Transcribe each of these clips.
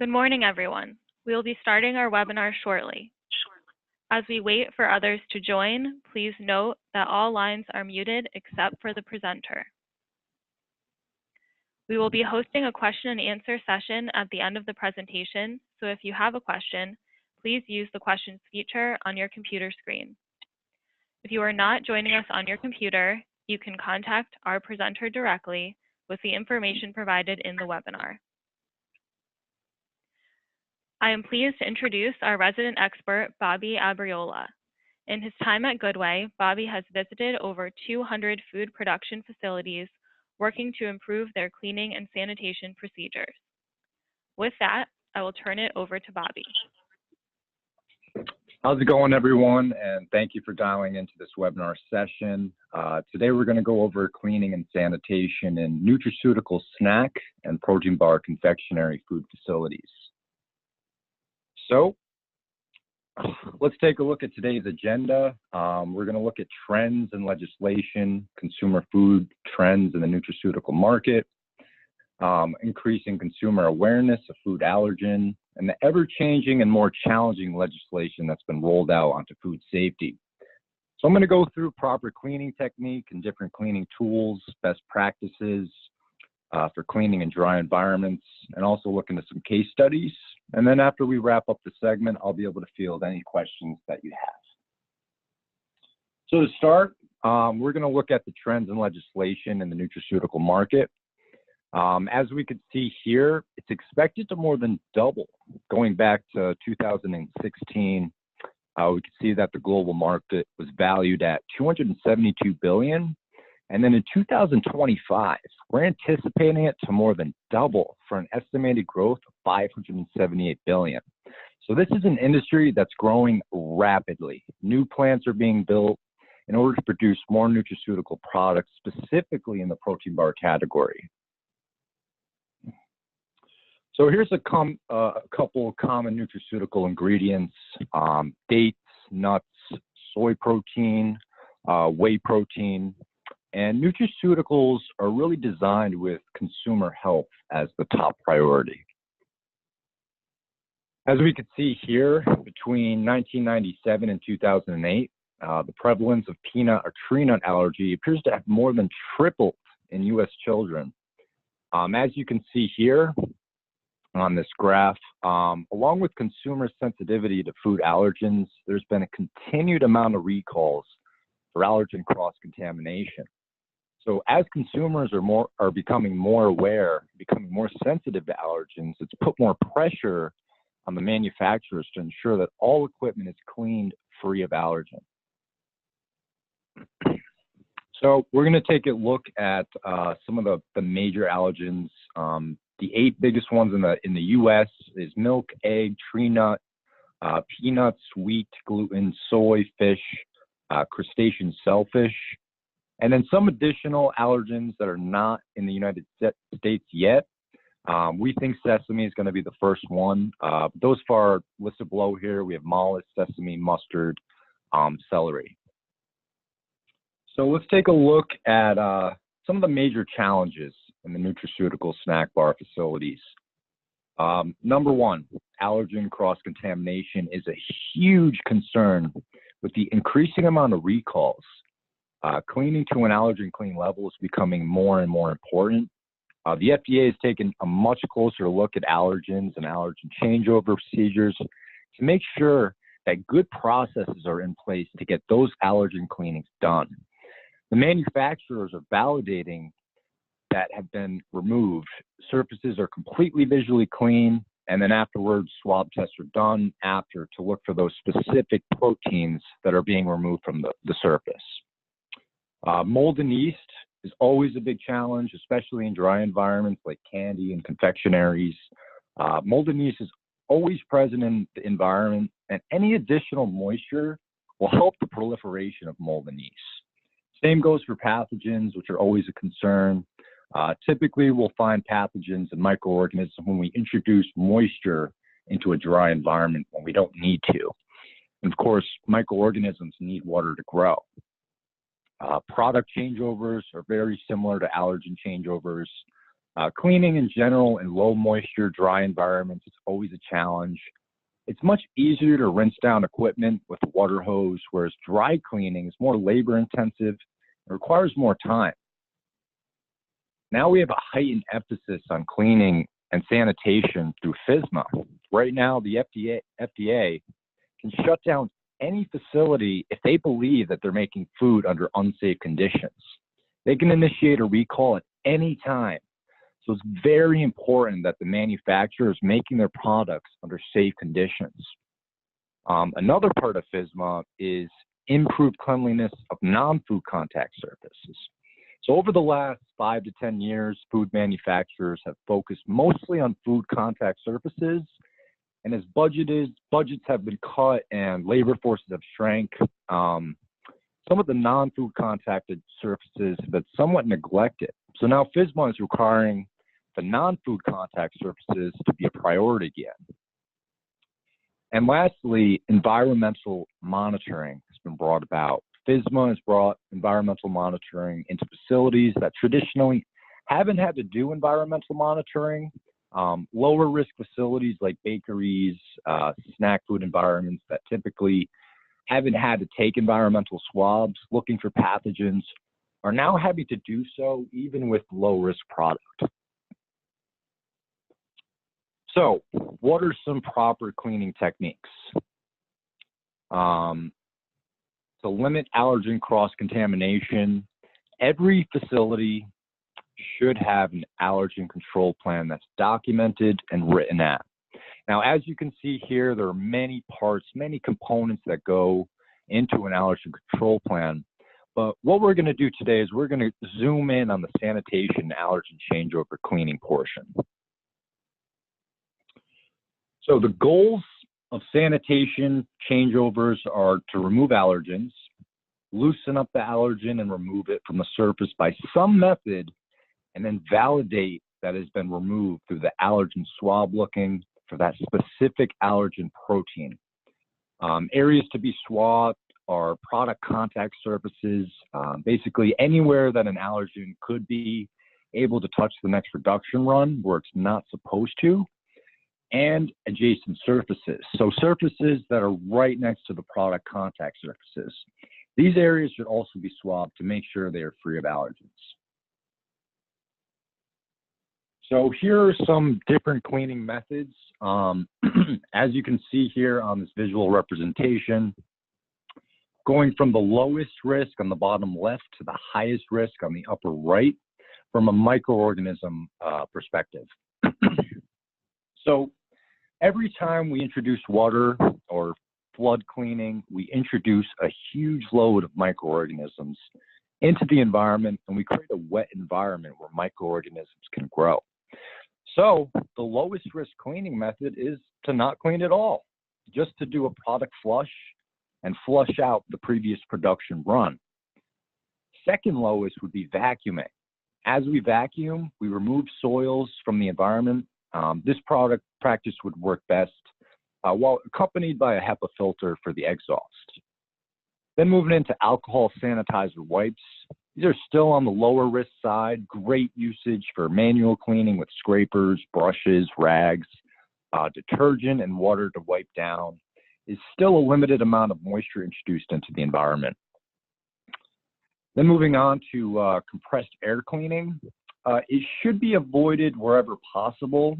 Good morning, everyone. We will be starting our webinar shortly. As we wait for others to join, please note that all lines are muted except for the presenter. We will be hosting a question and answer session at the end of the presentation, so if you have a question, please use the questions feature on your computer screen. If you are not joining us on your computer, you can contact our presenter directly with the information provided in the webinar. I am pleased to introduce our resident expert, Bobby Abriola. In his time at Goodway, Bobby has visited over 200 food production facilities working to improve their cleaning and sanitation procedures. With that, I will turn it over to Bobby. How's it going, everyone? And thank you for dialing into this webinar session. Today, we're going to go over cleaning and sanitation in nutraceutical snack and protein bar confectionery food facilities. So let's take a look at today's agenda. We're going to look at trends and legislation, consumer food trends in the nutraceutical market, increasing consumer awareness of food allergen, and the ever-changing and more challenging legislation that's been rolled out onto food safety. So I'm going to go through proper cleaning technique and different cleaning tools, best practices for cleaning in dry environments, and also look into some case studies. And then after we wrap up the segment, I'll be able to field any questions that you have. So to start, we're going to look at the trends and legislation in the nutraceutical market. As we can see here, it's expected to more than double. Going back to 2016, we can see that the global market was valued at $272 billion. And then in 2025, we're anticipating it to more than double for an estimated growth of $578 billion. So this is an industry that's growing rapidly. New plants are being built in order to produce more nutraceutical products, specifically in the protein bar category. So here's a couple of common nutraceutical ingredients: dates, nuts, soy protein, whey protein. And nutraceuticals are really designed with consumer health as the top priority. As we can see here, between 1997 and 2008, the prevalence of peanut or tree nut allergy appears to have more than tripled in U.S. children. As you can see here on this graph, along with consumer sensitivity to food allergens, there's been a continued amount of recalls for allergen cross-contamination. So as consumers are becoming more aware, becoming more sensitive to allergens, it's put more pressure on the manufacturers to ensure that all equipment is cleaned free of allergen. So we're going to take a look at some of the major allergens. The 8 biggest ones in the U.S. is milk, egg, tree nut, peanuts, wheat, gluten, soy, fish, crustacean shellfish. And then some additional allergens that are not in the United States yet. We think sesame is going to be the first one. Those far listed below here, we have mollusks, sesame, mustard, celery. So let's take a look at some of the major challenges in the nutraceutical snack bar facilities. Number one, allergen cross-contamination is a huge concern with the increasing amount of recalls. Cleaning to an allergen clean level is becoming more and more important. The FDA has taken a much closer look at allergens and allergen changeover procedures to make sure that good processes are in place to get those allergen cleanings done. The manufacturers are validating that have been removed. Surfaces are completely visually clean, and then afterwards, swab tests are done after to look for those specific proteins that are being removed from the surface. Mold and yeast is always a big challenge, especially in dry environments like candy and confectionaries. Mold and yeast is always present in the environment, and any additional moisture will help the proliferation of mold and yeast. Same goes for pathogens, which are always a concern. Typically, we'll find pathogens and microorganisms when we introduce moisture into a dry environment when we don't need to. And of course, microorganisms need water to grow. Product changeovers are very similar to allergen changeovers. Cleaning in general in low moisture, dry environments is always a challenge. It's much easier to rinse down equipment with a water hose, whereas dry cleaning is more labor intensive and requires more time. Now we have a heightened emphasis on cleaning and sanitation through FSMA. Right now, the FDA can shut down any facility if they believe that they're making food under unsafe conditions. They can initiate a recall at any time. So it's very important that the manufacturer is making their products under safe conditions. Another part of FSMA is improved cleanliness of non-food contact surfaces. So over the last 5 to 10 years, food manufacturers have focused mostly on food contact surfaces. And as budgets have been cut and labor forces have shrank, some of the non-food contacted surfaces have been somewhat neglected. So now FSMA is requiring the non-food contact surfaces to be a priority again. And lastly, environmental monitoring has been brought about. FSMA has brought environmental monitoring into facilities that traditionally haven't had to do environmental monitoring. Lower risk facilities like bakeries, snack food environments that typically haven't had to take environmental swabs looking for pathogens are now having to do so even with low risk product. So what are some proper cleaning techniques? To limit allergen cross-contamination, every facility should have an allergen control plan that's documented and written out. Now, as you can see here, there are many parts, many components that go into an allergen control plan. But what we're going to do today is we're going to zoom in on the sanitation and allergen changeover cleaning portion. So the goals of sanitation changeovers are to remove allergens, loosen up the allergen and remove it from the surface by some method, and then validate that has been removed through the allergen swab looking for that specific allergen protein. Areas to be swabbed are product contact surfaces, basically anywhere that an allergen could be able to touch the next production run where it's not supposed to, and adjacent surfaces. So surfaces that are right next to the product contact surfaces. These areas should also be swabbed to make sure they are free of allergens. So here are some different cleaning methods. As you can see here on this visual representation, going from the lowest risk on the bottom left to the highest risk on the upper right from a microorganism perspective. So every time we introduce water or flood cleaning, we introduce a huge load of microorganisms into the environment, and we create a wet environment where microorganisms can grow. So the lowest risk cleaning method is to not clean at all, just to do a product flush and flush out the previous production run. Second lowest would be vacuuming. As we vacuum, we remove soils from the environment. This product practice would work best while accompanied by a HEPA filter for the exhaust. Then moving into alcohol sanitizer wipes. These are still on the lower risk side, great usage for manual cleaning with scrapers, brushes, rags, detergent and water to wipe down. Is still a limited amount of moisture introduced into the environment. Then moving on to compressed air cleaning. It should be avoided wherever possible.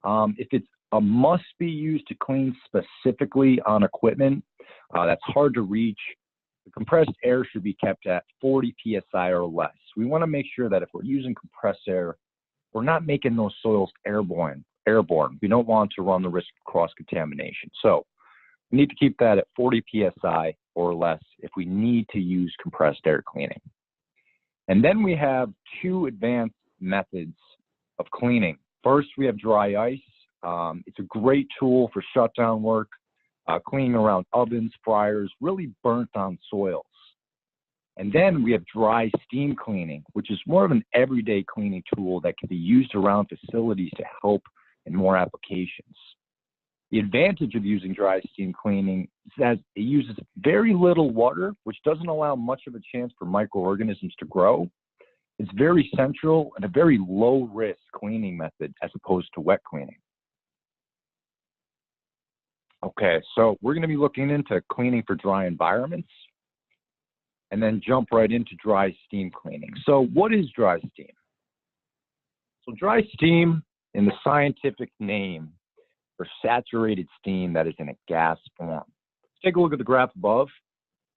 If it's a must be used to clean specifically on equipment that's hard to reach, the compressed air should be kept at 40 psi or less. We want to make sure that if we're using compressed air, we're not making those soils airborne. We don't want to run the risk of cross-contamination. So we need to keep that at 40 psi or less if we need to use compressed air cleaning. And then we have two advanced methods of cleaning. First, we have dry ice. It's a great tool for shutdown work, cleaning around ovens, fryers, really burnt on soils. And then we have dry steam cleaning, which is more of an everyday cleaning tool that can be used around facilities to help in more applications. The advantage of using dry steam cleaning is that it uses very little water, which doesn't allow much of a chance for microorganisms to grow. It's very central and a very low risk cleaning method as opposed to wet cleaning. Okay, so we're going to be looking into cleaning for dry environments and then jump right into dry steam cleaning. So what is dry steam? So dry steam, in the scientific name, for saturated steam that is in a gas form. Let's take a look at the graph above.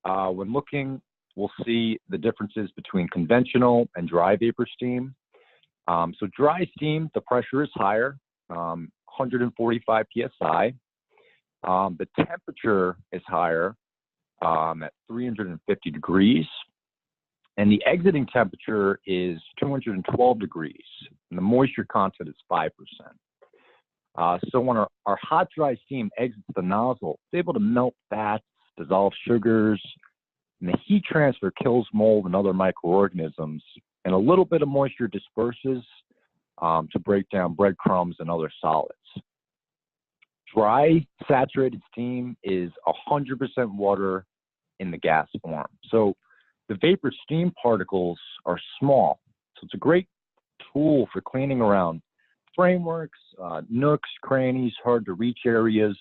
When looking, we'll see the differences between conventional and dry vapor steam. So dry steam, the pressure is higher, 145 psi. The temperature is higher at 350 degrees. And the exiting temperature is 212 degrees, and the moisture content is 5%. So when our hot dry steam exits the nozzle, it's able to melt fats, dissolve sugars, and the heat transfer kills mold and other microorganisms, and a little bit of moisture disperses to break down breadcrumbs and other solids. Dry saturated steam is 100% water in the gas form. So the vapor steam particles are small, so it's a great tool for cleaning around frameworks, nooks, crannies, hard to reach areas,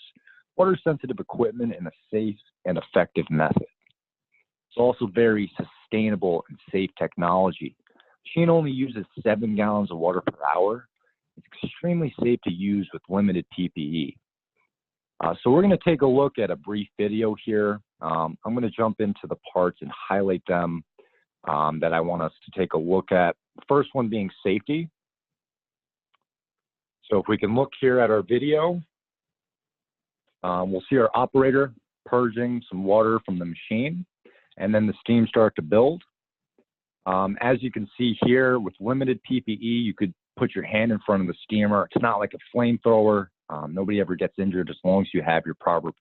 water sensitive equipment in a safe and effective method. It's also very sustainable and safe technology. The machine only uses 7 gallons of water per hour. It's extremely safe to use with limited PPE. So we're going to take a look at a brief video here. I'm going to jump into the parts and highlight them that I want us to take a look at. The first one being safety. So if we can look here at our video, we'll see our operator purging some water from the machine, and then the steam start to build. As you can see here, with limited PPE, you could put your hand in front of the steamer. It's not like a flamethrower. Nobody ever gets injured as long as you have your proper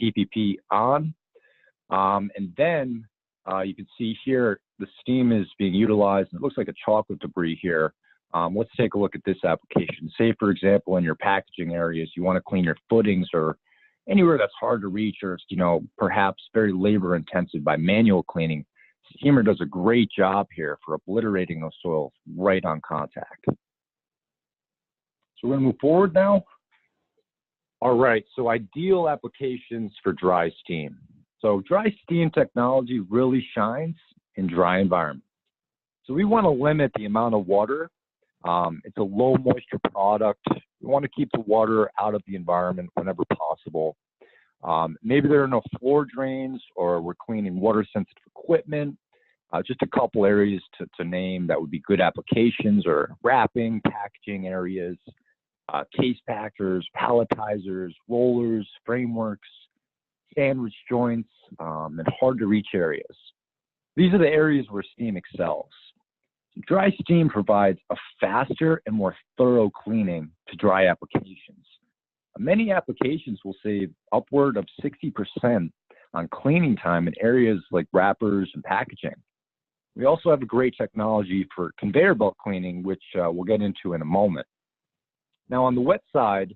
PPE on. And then you can see here the steam is being utilized, and it looks like a chocolate debris here. Let's take a look at this application. Say, for example, in your packaging areas, you want to clean your footings or anywhere that's hard to reach or, perhaps very labor intensive by manual cleaning. Steamer does a great job here for obliterating those soils right on contact. So we're going to move forward now. All right, so ideal applications for dry steam. So dry steam technology really shines in dry environments. So we want to limit the amount of water. It's a low moisture product. We want to keep the water out of the environment whenever possible. Maybe there are no floor drains, or we're cleaning water sensitive equipment. Just a couple areas to name that would be good applications are wrapping, packaging areas, case packers, palletizers, rollers, frameworks, sandwich joints, and hard to reach areas. These are the areas where steam excels. Dry steam provides a faster and more thorough cleaning to dry applications. Many applications will save upward of 60% on cleaning time in areas like wrappers and packaging. We also have a great technology for conveyor belt cleaning, which we'll get into in a moment. Now, on the wet side,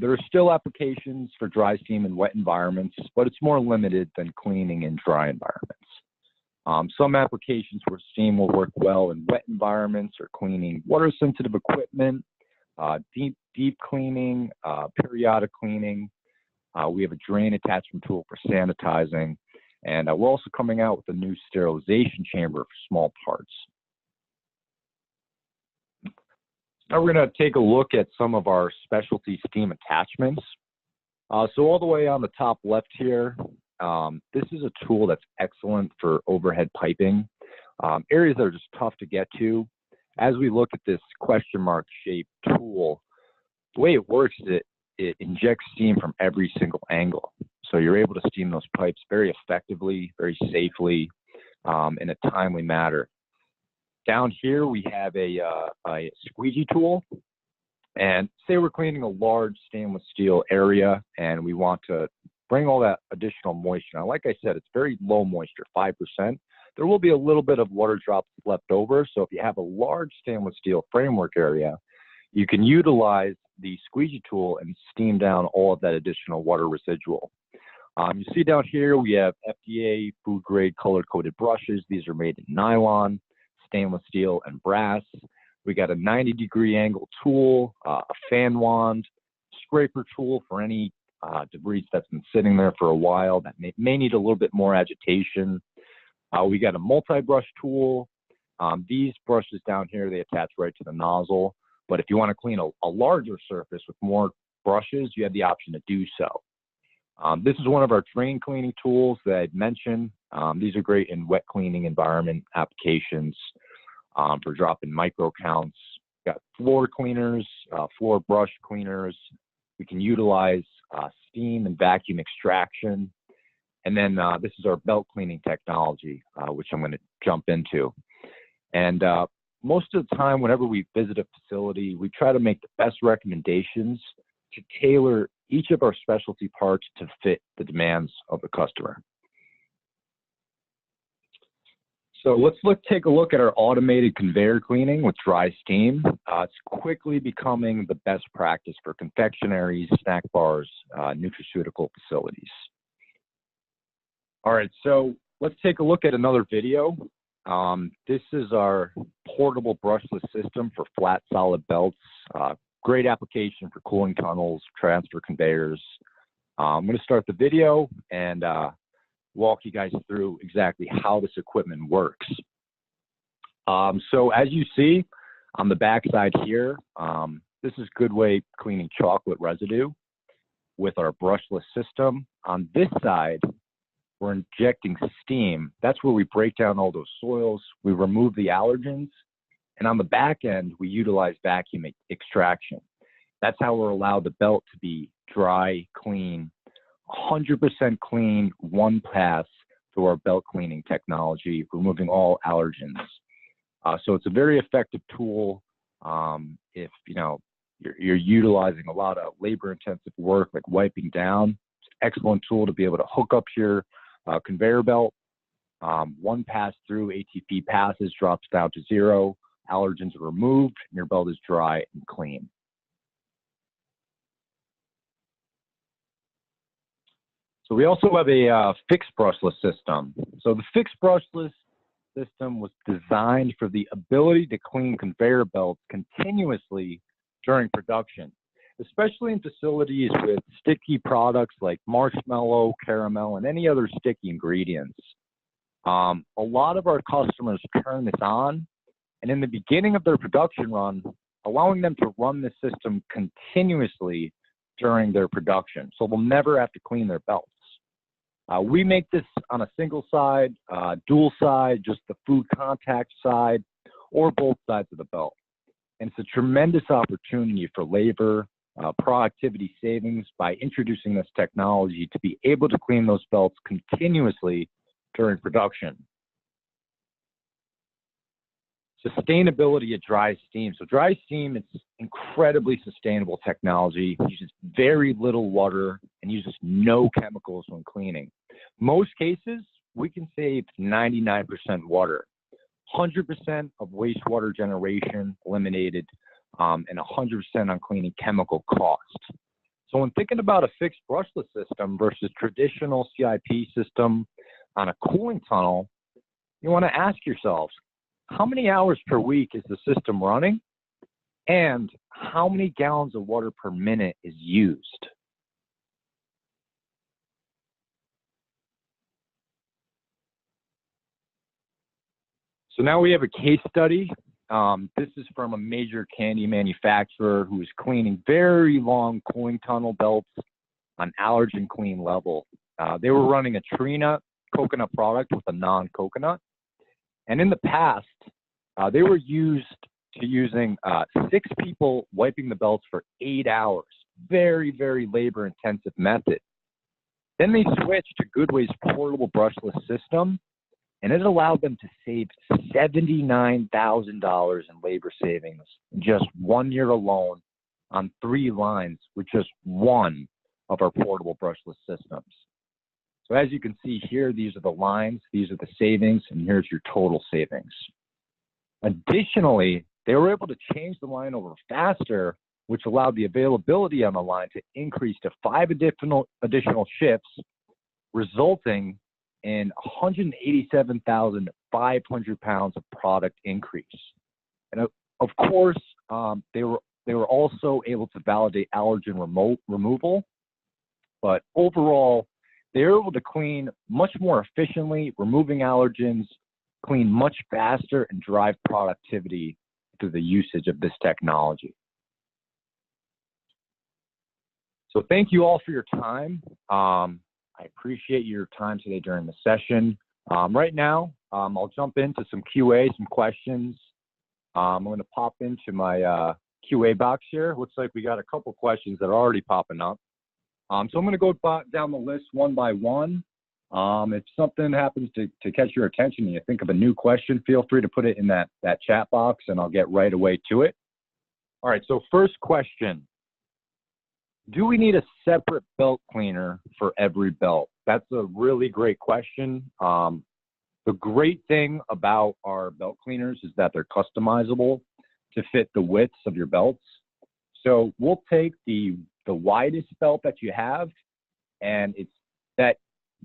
there are still applications for dry steam in wet environments, but it's more limited than cleaning in dry environments. Some applications where steam will work well in wet environments are cleaning water-sensitive equipment, deep cleaning, periodic cleaning. We have a drain attachment tool for sanitizing, and we're also coming out with a new sterilization chamber for small parts. Now we're going to take a look at some of our specialty steam attachments. So all the way on the top left here, this is a tool that's excellent for overhead piping, areas that are just tough to get to. As we look at this question mark shaped tool, the way it works is it injects steam from every single angle. So you're able to steam those pipes very effectively, very safely, in a timely manner. Down here, we have a squeegee tool, and say we're cleaning a large stainless steel area and we want to bring all that additional moisture. Now, like I said, it's very low moisture, 5%. There will be a little bit of water drops left over. So if you have a large stainless steel framework area, you can utilize the squeegee tool and steam down all of that additional water residual. You see down here, we have FDA food grade color coded brushes. These are made in nylon. stainless steel and brass. We got a 90-degree angle tool, a fan wand, scraper tool for any debris that's been sitting there for a while that may need a little bit more agitation. We got a multi-brush tool. These brushes down here, they attach right to the nozzle. But if you want to clean a larger surface with more brushes, you have the option to do so. This is one of our drain cleaning tools that I'd mentioned. These are great in wet cleaning environment applications for dropping micro counts. Got floor cleaners, floor brush cleaners. We can utilize steam and vacuum extraction. And then this is our belt cleaning technology, which I'm going to jump into. And most of the time, whenever we visit a facility, we try to make the best recommendations to tailor each of our specialty parts to fit the demands of the customer. So let's take a look at our automated conveyor cleaning with dry steam. It's quickly becoming the best practice for confectionaries, snack bars, nutraceutical facilities. All right, so let's take a look at another video. This is our portable brushless system for flat solid belts. Great application for cooling tunnels, transfer conveyors. I'm going to start the video and walk you guys through exactly how this equipment works. So as you see on the back side here, this is Goodway cleaning chocolate residue with our brushless system. On this side, we're injecting steam. That's where we break down all those soils. We remove the allergens. And on the back end, we utilize vacuum extraction. That's how we're allowed the belt to be dry, clean, 100% clean, one pass through our belt cleaning technology, removing all allergens. So it's a very effective tool if you're utilizing a lot of labor-intensive work like wiping down. It's an excellent tool to be able to hook up to your conveyor belt. One pass through, ATP passes, drops down to 0. Allergens are removed, and your belt is dry and clean. So we also have a fixed brushless system. So the fixed brushless system was designed for the ability to clean conveyor belts continuously during production, especially in facilities with sticky products like marshmallow, caramel, and any other sticky ingredients. A lot of our customers turn this on, and in the beginning of their production run, allowing them to run the system continuously during their production, so they'll never have to clean their belts. We make this on a single side, dual side, just the food contact side, or both sides of the belt. And it's a tremendous opportunity for labor, productivity savings by introducing this technology to be able to clean those belts continuously during production. Sustainability of dry steam. So dry steam is incredibly sustainable technology. It uses very little water and uses no chemicals when cleaning. Most cases, we can save 99% water, 100% of wastewater generation eliminated, and 100% on cleaning chemical cost. So when thinking about a fixed brushless system versus traditional CIP system on a cooling tunnel, you want to ask yourselves, how many hours per week is the system running? And how many gallons of water per minute is used? So now we have a case study. This is from a major candy manufacturer who is cleaning very long cooling tunnel belts on allergen clean level. They were running a tree nut coconut product with a non-coconut. And in the past, they were using 6 people wiping the belts for 8 hours. Very, very labor-intensive method. Then they switched to Goodway's portable brushless system, and it allowed them to save $79,000 in labor savings in just 1 year alone on 3 lines with just one of our portable brushless systems. So as you can see here, these are the lines, these are the savings, and here's your total savings. Additionally, they were able to change the line over faster, which allowed the availability on the line to increase to 5 additional shifts, resulting in $187,500 500 pounds of product increase. And of course, they were also able to validate allergen removal, but overall, they were able to clean much more efficiently, removing allergens, clean much faster, and drive productivity through the usage of this technology. So thank you all for your time. I appreciate your time today during the session. Right now, I'll jump into some QA, some questions. I'm going to pop into my QA box here. Looks like we got a couple questions that are already popping up. So I'm going to go down the list one by one. If something happens to catch your attention and you think of a new question, feel free to put it in that chat box and I'll get right away to it. All right, so first question. Do we need a separate belt cleaner for every belt? That's a really great question. The great thing about our belt cleaners is that they're customizable to fit the widths of your belts. So we'll take the widest belt that you have, and it's that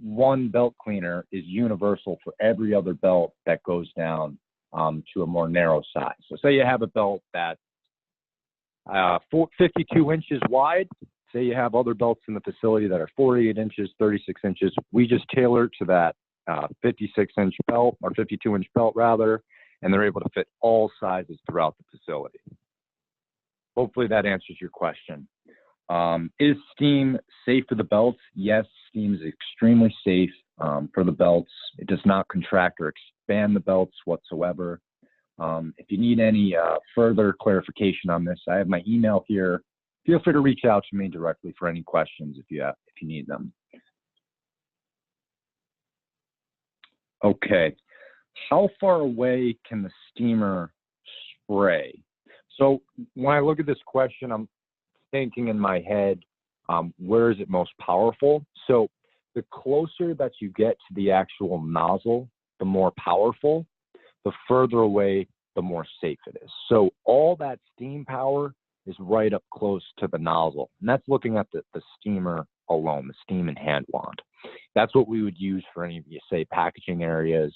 one belt cleaner is universal for every other belt that goes down to a more narrow size. So say you have a belt that's 52 inches wide. Say you have other belts in the facility that are 48 inches, 36 inches. We just tailor to that 56-inch belt, or 52-inch belt rather, and they're able to fit all sizes throughout the facility. Hopefully that answers your question. Is steam safe for the belts? Yes, steam is extremely safe for the belts. It does not contract or expand the belts whatsoever. If you need any further clarification on this, I have my email here. Feel free to reach out to me directly for any questions if you need them. Okay, how far away can the steamer spray? So when I look at this question, I'm thinking in my head, where is it most powerful? So the closer that you get to the actual nozzle, the more powerful. The further away, the more safe it is. So all that steam power is right up close to the nozzle. And that's looking at the steamer alone, the steam and hand wand. That's what we would use for any of you, say, packaging areas,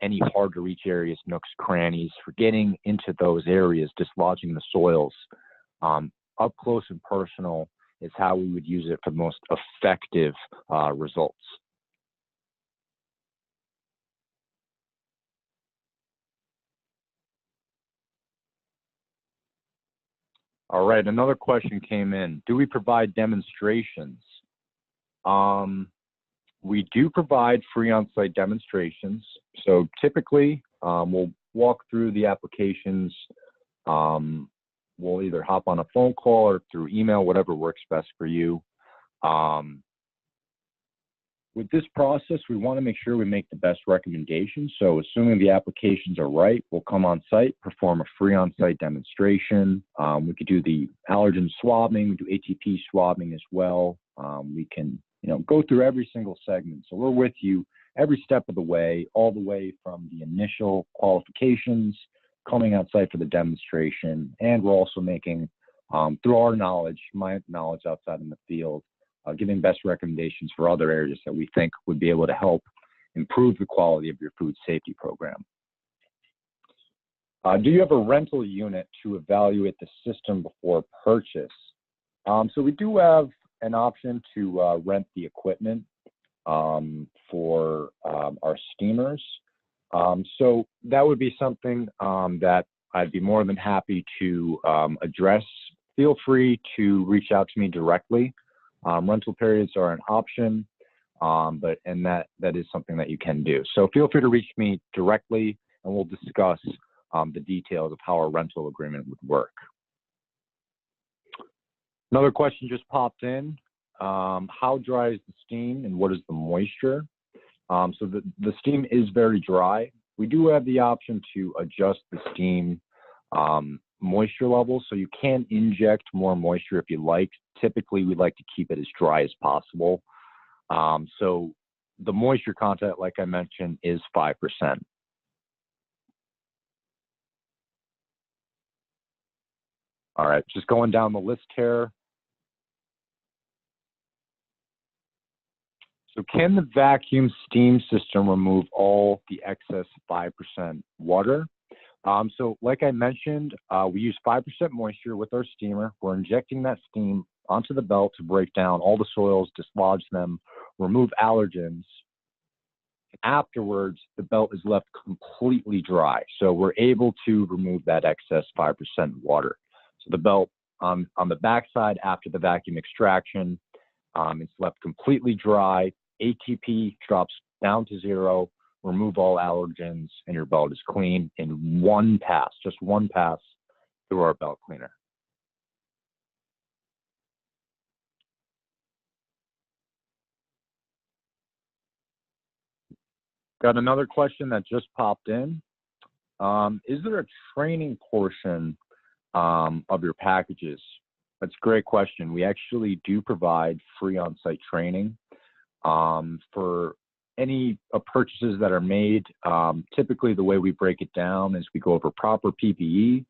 any hard to reach areas, nooks, crannies, for getting into those areas, dislodging the soils. Up close and personal is how we would use it for the most effective results. All right, another question came in. Do we provide demonstrations? We do provide free on-site demonstrations. So typically, we'll walk through the applications. We'll either hop on a phone call or through email, whatever works best for you. With this process, we want to make sure we make the best recommendations. So assuming the applications are right, we'll come on site, perform a free on-site demonstration. We could do the allergen swabbing, we do ATP swabbing as well. We can, go through every single segment. So we're with you every step of the way, all the way from the initial qualifications, coming on site for the demonstration, and we're also making, through our knowledge, my knowledge outside in the field, giving best recommendations for other areas that we think would be able to help improve the quality of your food safety program. Do you have a rental unit to evaluate the system before purchase? So we do have an option to rent the equipment for our steamers. So that would be something that I'd be more than happy to address. Feel free to reach out to me directly. Rental periods are an option, but that is something that you can do. So feel free to reach me directly, and we'll discuss the details of how a rental agreement would work. Another question just popped in. How dry is the steam, and what is the moisture? So the steam is very dry. We do have the option to adjust the steam moisture level, so you can inject more moisture if you like. Typically, we like to keep it as dry as possible. So the moisture content, like I mentioned, is 5%. All right, just going down the list here. So can the vacuum steam system remove all the excess 5% water? So like I mentioned, we use 5% moisture with our steamer. We're injecting that steam onto the belt to break down all the soils, dislodge them, remove allergens. Afterwards, the belt is left completely dry. So we're able to remove that excess 5% water. So the belt on the backside after the vacuum extraction, it's left completely dry. ATP drops down to 0, remove all allergens, and your belt is clean in one pass, just one pass through our belt cleaner. Got another question that just popped in. Is there a training portion of your packages? That's a great question. We actually do provide free on-site training for any purchases that are made. Typically, the way we break it down is we go over proper PPE,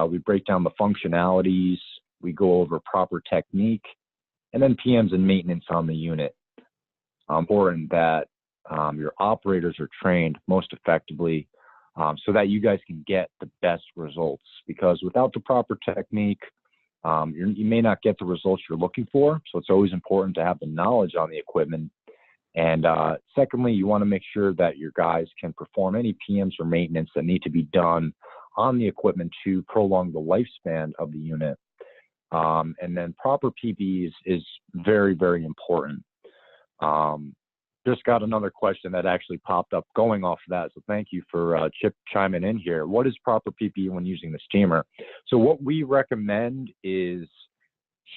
we break down the functionalities, we go over proper technique, and then PMs and maintenance on the unit. Important that your operators are trained most effectively so that you guys can get the best results, because without the proper technique, you may not get the results you're looking for. So it's always important to have the knowledge on the equipment. And secondly, you want to make sure that your guys can perform any PMs or maintenance that need to be done on the equipment to prolong the lifespan of the unit. And then proper PPEs is very, very important. Just got another question that actually popped up going off of that. So thank you for Chip chiming in here. What is proper PPE when using the steamer? So what we recommend is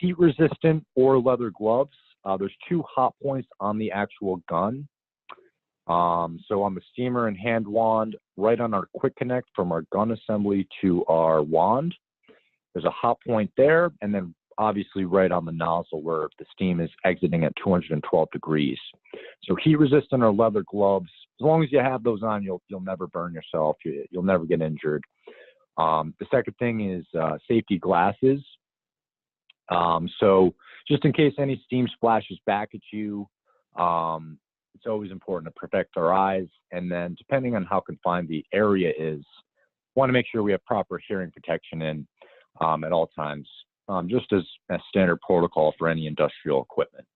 heat resistant or leather gloves. There's 2 hot points on the actual gun. So on the steamer and hand wand, right on our quick connect from our gun assembly to our wand, there's a hot point there, and then obviously right on the nozzle where the steam is exiting at 212 degrees. So heat resistant or leather gloves, as long as you have those on, you'll never burn yourself. You'll never get injured. The second thing is safety glasses. So just in case any steam splashes back at you, it's always important to protect our eyes. And then depending on how confined the area is, want to make sure we have proper hearing protection in at all times, just as a standard protocol for any industrial equipment.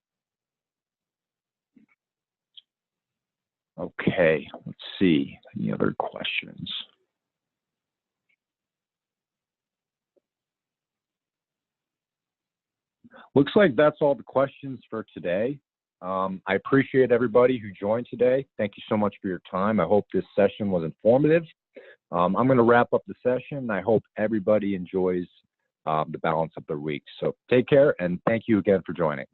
Okay, let's see. Any other questions? Looks like that's all the questions for today. I appreciate everybody who joined today. Thank you so much for your time. I hope this session was informative. I'm going to wrap up the session. I hope everybody enjoys the balance of their week. So take care, and thank you again for joining.